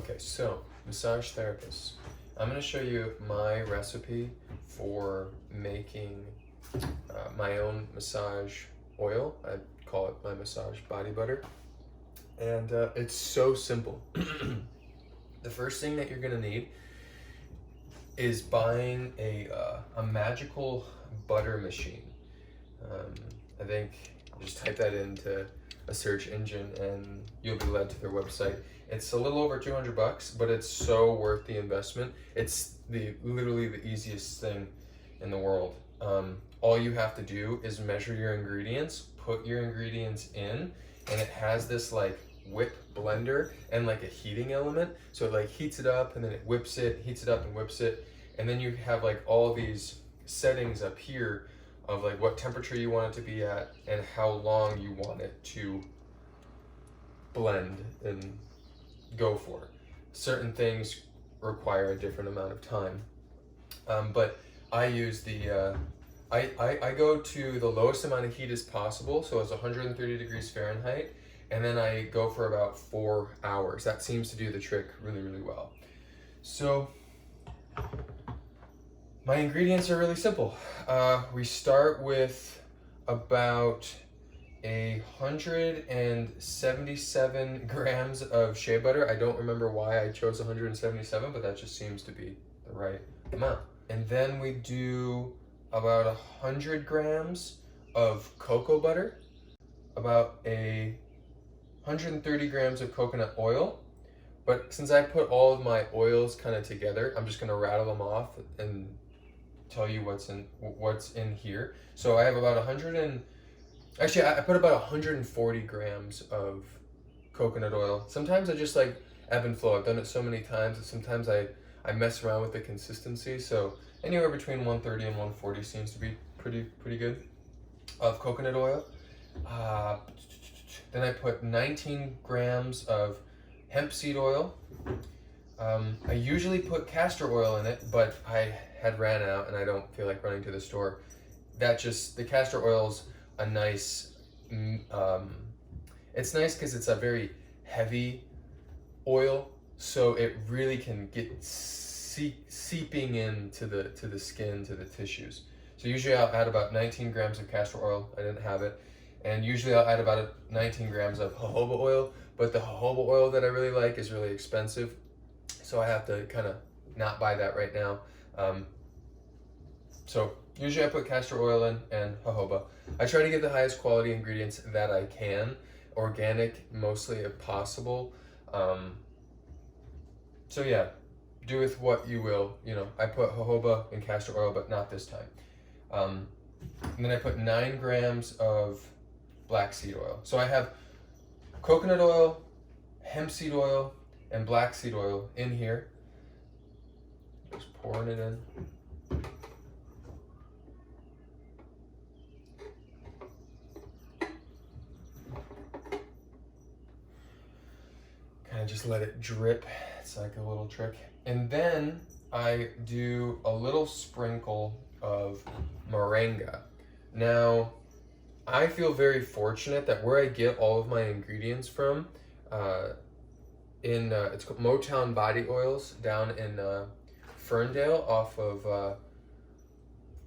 Okay, so massage therapists. I'm going to show you my recipe for making my own massage oil. I call it my massage body butter. And it's so simple. The first thing that you're going to need is buying a magical butter machine. I think just type that into a search engine and you'll be led to their website. It's a little over $200, but it's so worth the investment. It's literally the easiest thing in the world. All you have to do is measure your ingredients, put your ingredients in, and it has this like whip blender and like a heating element. So it like heats it up and then it whips it, heats it up and whips it. And then you have like all these settings up here of like what temperature you want it to be at and how long you want it to blend and go for. Certain things require a different amount of time. But I use the, I go to the lowest amount of heat as possible, so it's 130 degrees Fahrenheit, and then I go for about 4 hours. That seems to do the trick really, really well. So, my ingredients are really simple. We start with about 177 grams of shea butter. I don't remember why I chose 177, but that just seems to be the right amount. And then we do about 100 grams of cocoa butter, about 130 grams of coconut oil. But since I put all of my oils kind of together, I'm just gonna rattle them off and tell you what's in here. So I have about I put about 140 grams of coconut oil. Sometimes I just like ebb and flow. I've done it so many times that sometimes I mess around with the consistency. So anywhere between 130 and 140 seems to be pretty good of coconut oil. Then I put 19 grams of hemp seed oil. I usually put castor oil in it, but I had ran out and I don't feel like running to the store. The castor oil's a nice, it's nice because it's a very heavy oil, so it really can get seeping into the skin, to the tissues. So usually I'll add about 19 grams of castor oil. I didn't have it. And usually I'll add about 19 grams of jojoba oil, but the jojoba oil that I really like is really expensive, so I have to kind of not buy that right now. So usually I put castor oil in and jojoba. I try to get the highest quality ingredients that I can, organic mostly if possible. So yeah, do with what you will. You know, I put jojoba and castor oil, but not this time. And then I put 9 grams of black seed oil. So I have coconut oil, hemp seed oil, and black seed oil in here. Just pouring it in. Kind of just let it drip. It's like a little trick. And then I do a little sprinkle of Moringa. Now, I feel very fortunate that where I get all of my ingredients from, it's called Motown Body Oils down in Ferndale off of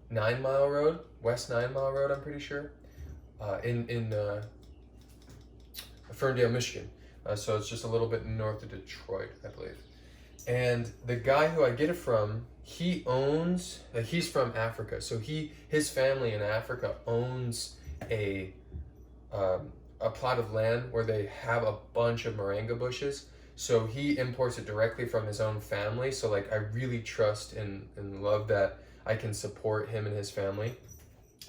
9 Mile Road, West 9 Mile Road, I'm pretty sure, in Ferndale, Michigan. So it's just a little bit north of Detroit, I believe. And the guy who I get it from, he's from Africa. So his family in Africa owns a plot of land where they have a bunch of moringa bushes. So he imports it directly from his own family. So like I really trust and love that I can support him and his family.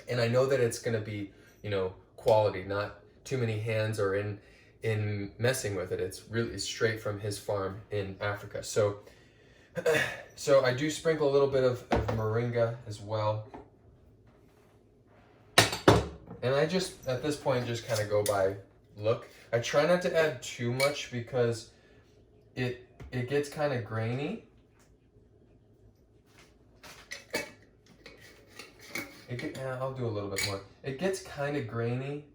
And I know that it's gonna be, quality, not too many hands are in messing with it. It's straight from his farm in Africa. So I do sprinkle a little bit of moringa as well. And I just, at this point, just kind of go by look. I try not to add too much because it gets kind of grainy. I'll do a little bit more. It gets kind of grainy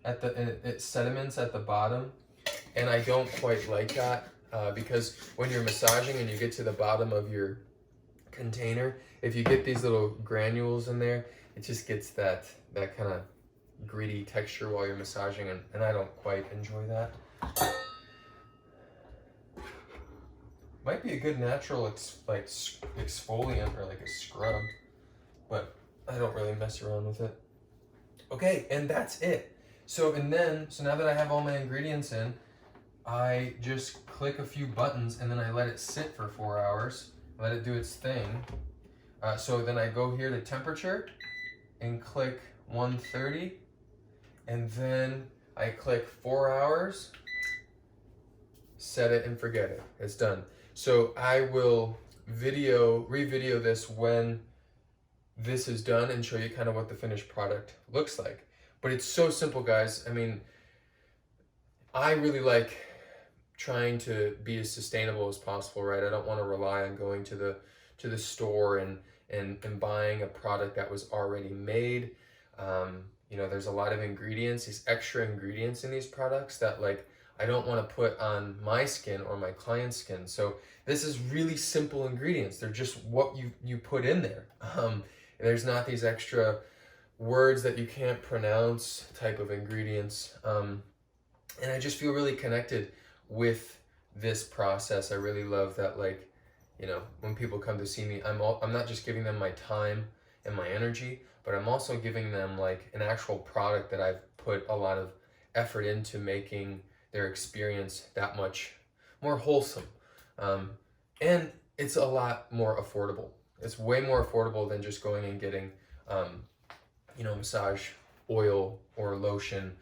and it sediments at the bottom, and I don't quite like that. because when you're massaging and you get to the bottom of your container, if you get these little granules in there, it just gets that kind of gritty texture while you're massaging, and I don't quite enjoy that. Might be a good natural exfoliant or like a scrub, but I don't really mess around with it. Okay, and that's it. So now that I have all my ingredients in, I just click a few buttons and then I let it sit for 4 hours, let it do its thing. So then I go here to temperature and click 130, and then I click 4 hours, set it and forget it. It's done. So I will re-video this when this is done and show you kind of what the finished product looks like. But it's so simple, guys. I mean, I really like trying to be as sustainable as possible, right? I don't want to rely on going to the store and buying a product that was already made. You know, there's a lot of ingredients, these extra ingredients in these products that like I don't want to put on my skin or my client's skin. So this is really simple ingredients. They're just what you put in there. There's not these extra words that you can't pronounce type of ingredients. And I just feel really connected with this process. I really love that, like, you know, when people come to see me, I'm not just giving them my time and my energy, but I'm also giving them like an actual product that I've put a lot of effort into making their experience that much more wholesome. And it's a lot more affordable. It's way more affordable than just going and getting, you know, massage oil or lotion.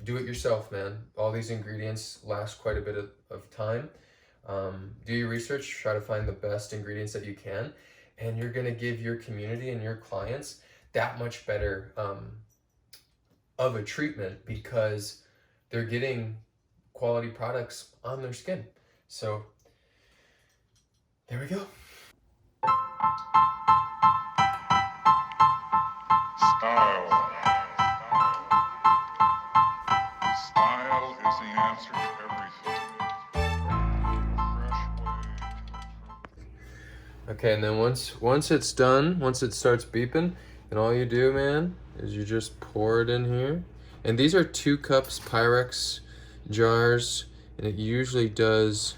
Do it yourself, man. All these ingredients last quite a bit of time. Do your research, try to find the best ingredients that you can, and you're gonna give your community and your clients that much better of a treatment because they're getting quality products on their skin. So there we go. Style is the answer to everything. Okay, and then once it's done, once it starts beeping, then all you do, man, is you just pour it in here. And these are 2 cups Pyrex jars, and it usually does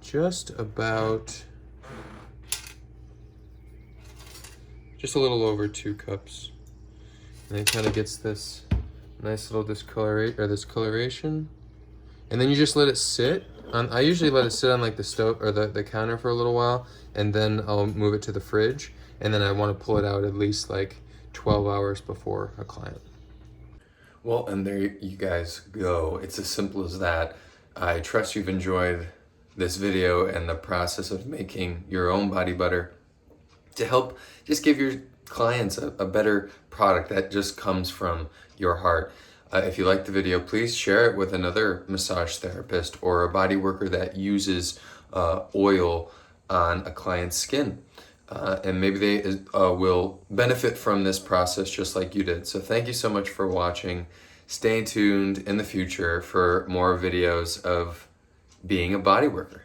just about, just a little over 2 cups. And it kind of gets this nice little discoloration. And then you just let it sit. I usually let it sit on like the stove or the counter for a little while, and then I'll move it to the fridge. And then I want to pull it out at least like 12 hours before a client. Well, and there you guys go. It's as simple as that. I trust you've enjoyed this video and the process of making your own body butter to help just give your clients a better product that just comes from your heart. If you liked the video, please share it with another massage therapist or a body worker that uses oil on a client's skin. And maybe they will benefit from this process just like you did. So thank you so much for watching. Stay tuned in the future for more videos of being a body worker.